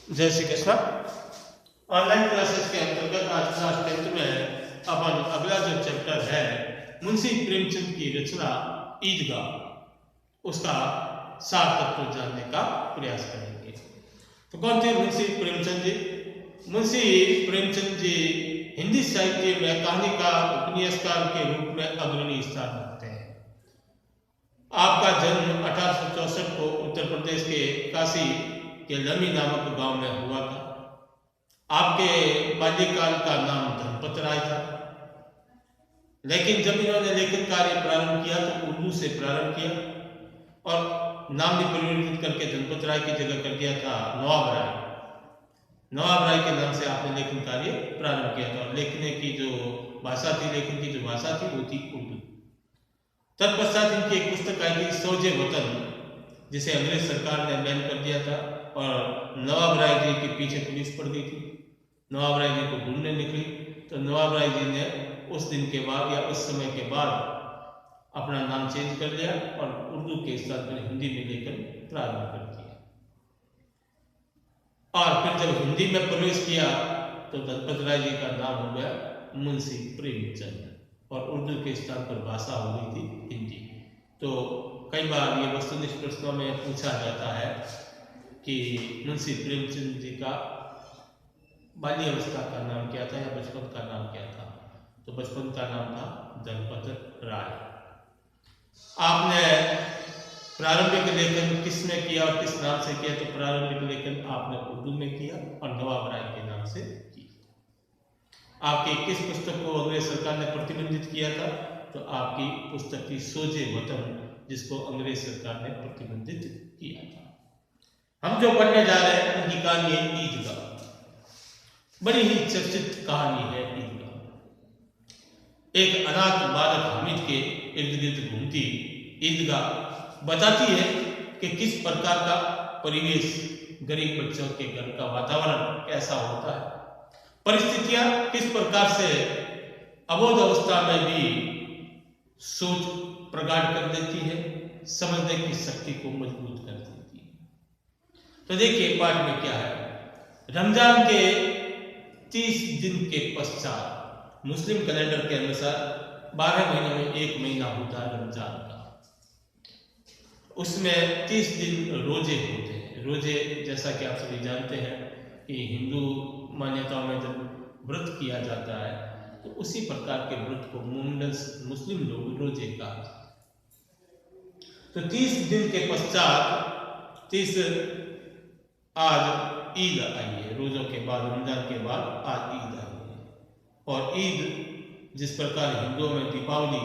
जय Shri Krishna. Online classes के अंतर्गत आज क्लास 10th में अपन अगला जो चैप्टर है मुंशी प्रेमचंद की रचना ईदगाह, उसका सार तत्व जानने का प्रयास करेंगे। तो कौन थे मुंशी प्रेमचंद जी? मुंशी प्रेमचंद जी हिंदी साहित्य में कहानीकार उपन्यासकार के रूप में अग्रणी स्थान रखते हैं। आपका जन्म 1864 को उत्तर प्रदेश के काशी के लमी नामक गांव में हुआ था। आपके बाल्यकाल का नाम धनपत राय था, लेकिन जब इन्होंने लेखन कार्य प्रारंभ किया तो उर्दू से प्रारंभ किया और नाम भी परिवर्तित करके धनपत राय की जगह कर दिया था नवाब राय। नवाब राय के नाम से आपने लेखन कार्य प्रारंभ किया था और लिखने की जो भाषा थी, लेखन की जो भाषा थी वो थी उर्दू। तत्पश्चात इनकी एक पुस्तक आई थी सौजे वतन, जिसे अंग्रेज सरकार ने बैन कर दिया था और नवाब राय जी के पीछे पुलिस पड़ गई थी। नवाब राय जी को ढूंढने निकली तो नवाब राय जी ने उस दिन के बाद या उस समय के बाद अपना नाम चेंज कर लिया और उर्दू के स्थान पर हिंदी में लेकर प्रारंभ कर दिया। और फिर जब हिंदी में प्रवेश किया तो धनपत राय जी का नाम हो गया मुंशी प्रेमचंद और उर्दू के स्थान पर भाषा हो गई थी हिंदी। तो कई बार ये वस्तुनिष्ठ प्रश्नों में पूछा जाता है कि मुंशी प्रेमचंद जी का बाल्यावस्था का नाम क्या था या बचपन का नाम क्या था? तो बचपन का नाम था धनपत राय। आपने प्रारंभिक लेखन किस में किया और किस नाम से किया? तो प्रारंभिक लेखन आपने उर्दू में किया और नवाब राय के नाम से किया। आपकी किस पुस्तक को अंग्रेज सरकार ने प्रतिबंधित किया था? तो आपकी पुस्तक थी सोजे वतन, जिसको अंग्रेज सरकार ने प्रतिबंधित किया था। हम जो पढ़ने जा रहे हैं उनकी कहानी है ईदगाह। बड़ी ही चर्चित कहानी है ईदगाह। एक अनाथ बालक हामिद के इर्द गिर्द घूमती ईदगाह बताती है कि किस प्रकार का परिवेश, गरीब बच्चों के घर का वातावरण कैसा होता है, परिस्थितियां किस प्रकार से अबोध अवस्था में भी सोच प्रगाढ़ कर देती है, समझने की शक्ति को मजबूत कर देती है। तो देखिए पाठ में क्या है। रमजान के 30 दिन के पश्चात मुस्लिम कैलेंडर के अनुसार 12 महीनों में एक महीना होता है रमजान का। उसमें 30 दिन रोजे होते हैं। रोजे जैसा कि आप सभी जानते हैं कि हिंदू मान्यताओं में जब व्रत किया जाता है तो उसी प्रकार के व्रत को मुस्लिम लोग रोजे कहते हैं। तो 30 दिन के पश्चात 30 आज ईद आई है। रोजों के बाद, रमजान के बाद आज ईद आई है। और ईद जिस प्रकार हिंदुओं में दीपावली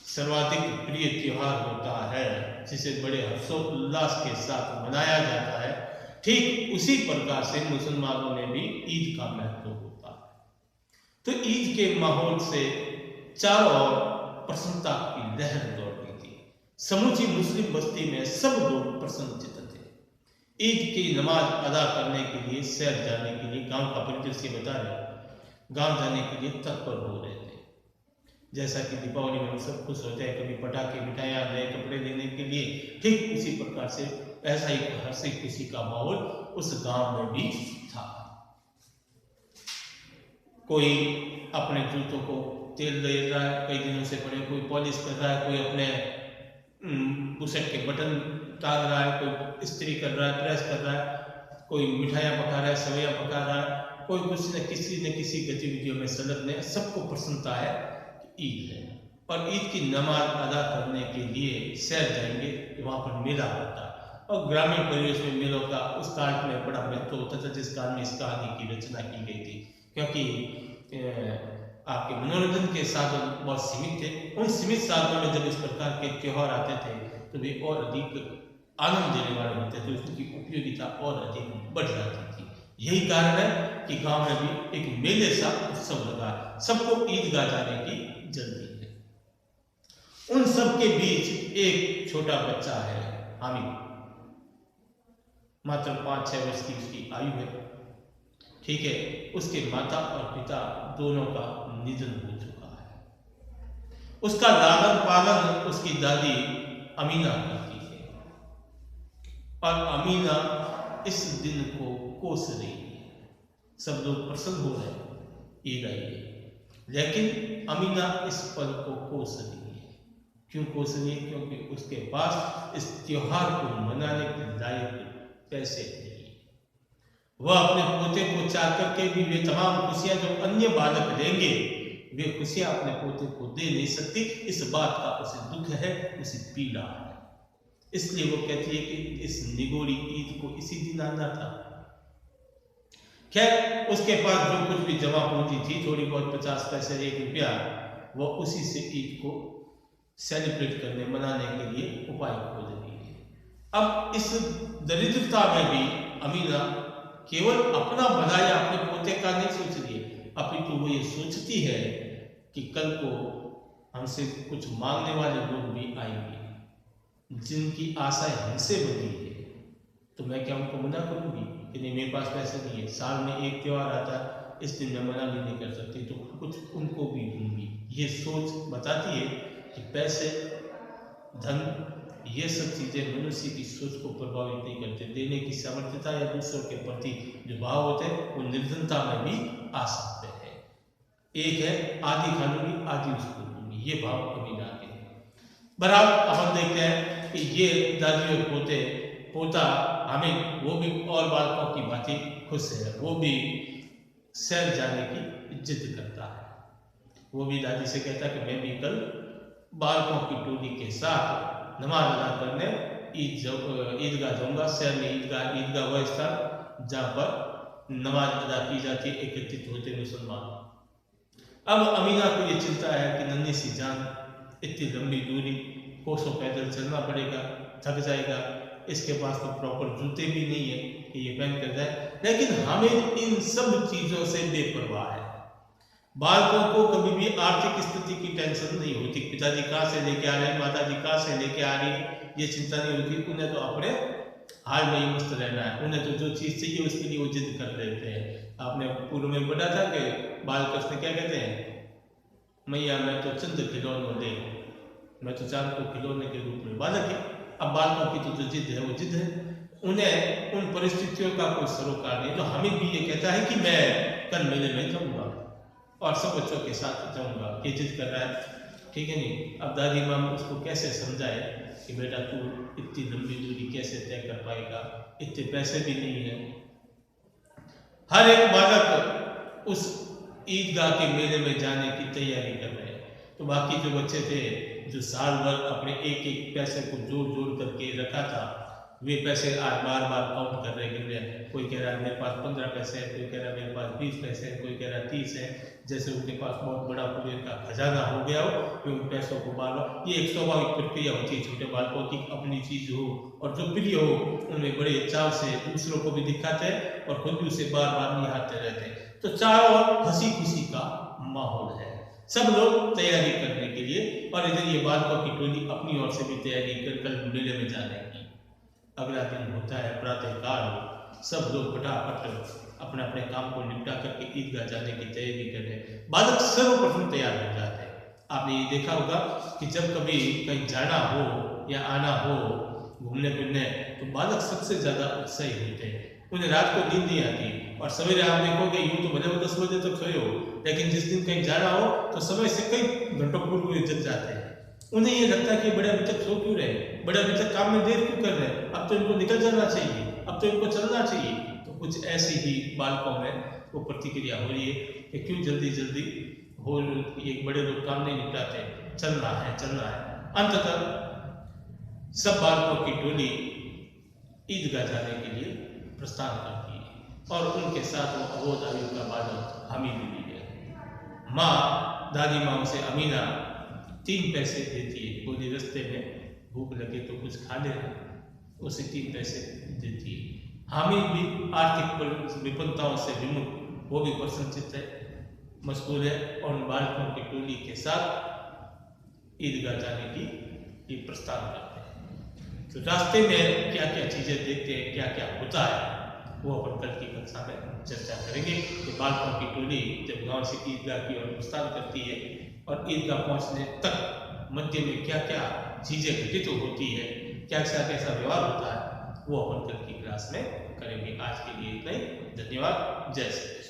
सर्वाधिक प्रिय त्योहार होता है, जिसे बड़े हर्षोल्लास के साथ मनाया जाता है, ठीक उसी प्रकार से मुसलमानों में भी ईद का महत्व होता है। तो ईद के माहौल से चारों ओर प्रसन्नता की लहर दौड़ती थी। समूची मुस्लिम बस्ती में सब लोग प्रसन्नचित्त थे। ईद की नमाज अदा करने के लिए, शहर जाने के लिए, गांव का परिदृश्य बता रहे, गांव जाने के लिए तत्पर हो रहे थे। जैसा कि दीपावली में हम सब खुश होते हैं, कभी पटाखे, मिठाइयां, नए कपड़े लेने के लिए, ठीक उसी प्रकार से ऐसा ही हंसी खुशी का माहौल उस गांव में भी था। कोई अपने जूतों को तेल दे रहा है, कई दिनों से पड़े, कोई पॉलिश कर रहा है, कोई अपने बुशर्ट के बटन टांग रहा है, कोई इस्त्री कर रहा है, प्रेस कर रहा है, कोई मिठाइयाँ पका रहा है, सवैयाँ पका रहा है, कोई कुछ न किसी गतिविधियों में संलग्न है। सबको प्रसन्नता है कि ईद है और ईद की नमाज अदा करने के लिए शहर जाएंगे, वहाँ पर मेला होता है। और ग्रामीण परिवेश में मेलों का उस काल में बड़ा महत्व होता था, जिस काल में इस कहानी की रचना की गई थी, क्योंकि आपके मनोरंजन के साधन बहुत सीमित थे। उन सीमित साधनों में जब इस प्रकार के त्योहार आते थे तो वे और अधिक आनंद देने वाले होते थे, उसकी उपयोगिता और अधिक बढ़ जाती थी। यही कारण है कि गांव में भी एक मेले सा उत्सव लगा, सबको ईदगाह जाने की जल्दी है। उन सब के बीच एक छोटा बच्चा है हामिद, मात्र 5-6 वर्ष की उसकी आयु है। ठीक है, उसके माता और पिता दोनों का निधन हो चुका है। उसका लालन पालन उसकी दादी अमीना करती है और अमीना इस दिन को कोस रही है। सब लोग प्रसन्न हो रहे हैं, ईद आई है, लेकिन अमीना इस पल को कोस रही है। क्यों कोस रही है? क्योंकि उसके पास इस त्योहार को मनाने के लायक पैसे नहीं। वह अपने पोते को चाह करके भी वे तमाम खुशियां जो अन्य बालक लेंगे, वे खुशियां अपने पोते को दे नहीं सकती। इस बात का उसे दुख है, उसे पीड़ा है। इसलिए वो कहती है कि इस निगोरी ईद को इसी दिन आना था। खैर, उसके पास जो कुछ भी जमा पूंजी थी, थोड़ी बहुत 50 पैसे, 1 रुपया, वो उसी से ईद को सेलिब्रेट करने, मनाने के लिए उपाय खोज रही है। अब इस दरिद्रता में भी अमीना केवल अपना भला या अपने पोते का नहीं सोच रही है, अपितु वो ये सोचती है कि कल को हमसे कुछ मांगने वाले लोग भी आएंगे, जिनकी आशाएं हमसे बनी है। तो मैं क्या उनको मना करूंगी कि नहीं, मेरे पास पैसे नहीं है, साल में एक त्योहार आता है, इस दिन मैं मना भी नहीं कर सकती, तो कुछ उनको भी दूंगी। ये सोच बताती है कि पैसे, धन, ये सब चीजें मनुष्य की सोच को प्रभावित नहीं करते। देने की सामर्थ्यता या दूसरों के प्रति जो भाव होते हैं, वो निर्धनता में भी आ सकते हैं। एक है आधी खा लूंगी, आधी उसको दूंगी, ये भाव कभी ना आते हैं। बहरहाल अब हम देखते हैं कि ये दादी और पोता हामिद, वो भी और बालकों की भांति खुश है। वो भी शहर जाने की जिद करता है। वो भी दादी से कहता है कि मैं भी कल बालकों की टोली के साथ नमाज अदा करने ईदगाह जाऊंगा। शहर में ईदगाह वह स्थान जहाँ पर नमाज अदा की जाती है, एकत्रित होते मुसलमान। अब अमीना को ये चिंता है कि नन्ही सी जान, इतनी लंबी दूरी, कोसों पैदल चलना पड़ेगा, थक जाएगा, इसके पास तो प्रॉपर जूते भी नहीं है कि ये पहन कर जाए। लेकिन हमें इन सब चीजों से बेपरवाह है। बालकों को कभी भी आर्थिक स्थिति की टेंशन नहीं होती, पिताजी कहाँ से लेके आ रहे हैं, माताजी कहाँ से लेके आ रही है, ये चिंता नहीं होती। उन्हें तो अपने हाल में ही मस्त रहना है। उन्हें तो जो चीज चाहिए उसके लिए वो जिद कर लेते हैं। आपने पूर्व में पढ़ा था कि बालकृष्ण क्या कहते हैं, मैया मैं तो चंद खिलौने ले, मैं तो चांद को खिलौने के रूप में बालक है। अब बालकों की तो जो जिद है वो जिद है, उन्हें उन परिस्थितियों का कोई सरोकार नहीं। तो हमें भी ये कहता है कि मैं कल मेले में जाऊंगा और सब बच्चों के साथ जाऊंगा, ये जिद कर रहा है, ठीक है नहीं। अब दादी माँ उसको कैसे समझाए कि बेटा तू इतनी लंबी दूरी कैसे तय कर पाएगा, इतने पैसे भी नहीं है। हर एक बालक उस ईदगाह के मेले में जाने की तैयारी कर रहे हैं। तो बाकी जो बच्चे थे जो साल भर अपने एक एक पैसे को जोड़ जोड़ करके रखा था, वे पैसे आज बार बार काउंट कर रहे हैं। कोई कह रहा है मेरे पास 15 पैसे है, कोई कह रहा है मेरे पास 20 पैसे है, कोई कह रहा है 30 है। जैसे उनके पास बहुत बड़ा कुबेर का खजाना हो गया हो कि उन पैसों को बार बार, ये एक स्वाभाविक प्रक्रिया होती है छोटे बालकों की। अपनी चीज हो और जो प्रिय हो उनमें बड़े चाव से दूसरों को भी दिखाते हैं और खुद भी उसे बार बार निहारते रहते हैं। तो चारों ओर हंसी खुशी का माहौल है, सब लोग तैयारी करने के लिए। और इधर ये बालकों की टोली अपनी ओर से भी तैयारी कर कल मेले में जाने की। अगला दिन होता है प्रातःकाल, सब लोग फटाफट अपने अपने काम को निपटा करके ईदगाह जाने की तैयारी कर रहे हैं। बालक सर्वप्रथम तैयार हो जाते हैं। आपने ये देखा होगा कि जब कभी कहीं जाना हो या आना हो घूमने फिरने, तो बालक सबसे ज्यादा उत्साही होते हैं। उन्हें रात को नींद नहीं आती और सवेरे आप देखोगे यूं तो भले 10 बजे तक सोए हो, लेकिन जिस दिन कहीं जाना हो तो समय से कई घंटों पूर्व जग जाते हैं। उन्हें ये लगता है कि बड़े अभी तक सो क्यों रहे, बड़े अभी तक काम में देर क्यों कर रहे हैं, अब तो इनको निकल जाना चाहिए, अब तो इनको चलना चाहिए। तो कुछ ऐसी ही बालकों में वो प्रतिक्रिया हो रही है कि क्यों जल्दी जल्दी हो, एक बड़े लोग काम नहीं निपटाते, चलना है चलना है। अंततः सब बालकों की टोली ईदगाह जाने के लिए प्रस्थान करती है और उनके साथ वो अबोध आयु का बालक हामिद भी है। माँ, दादी माँ उसे अमीना 3 पैसे देती है। पूरी रास्ते में भूख लगे तो कुछ खा लेना, उसे 3 पैसे देती है। हामिद भी आर्थिक विपन्नताओं से विमुख, वो भी प्रसन्नचित्त है, मशगूल है और बालकों की टोली के साथ ईदगाह जाने की ये प्रस्ताव करते हैं। तो रास्ते में क्या क्या चीजें देखते हैं, क्या क्या होता है, वो अपन कल की कक्षा में चर्चा करेंगे कि बालकों की टोली जब गांव से ईदगाह की ओर प्रस्थान करती है और ईदगाह पहुंचने तक मध्य में क्या क्या चीजें घटित होती है, क्या कैसा व्यवहार होता है, वो अपन कल की क्लास में करेंगे। आज के लिए इतना ही। धन्यवाद। जय श्री कृष्ण।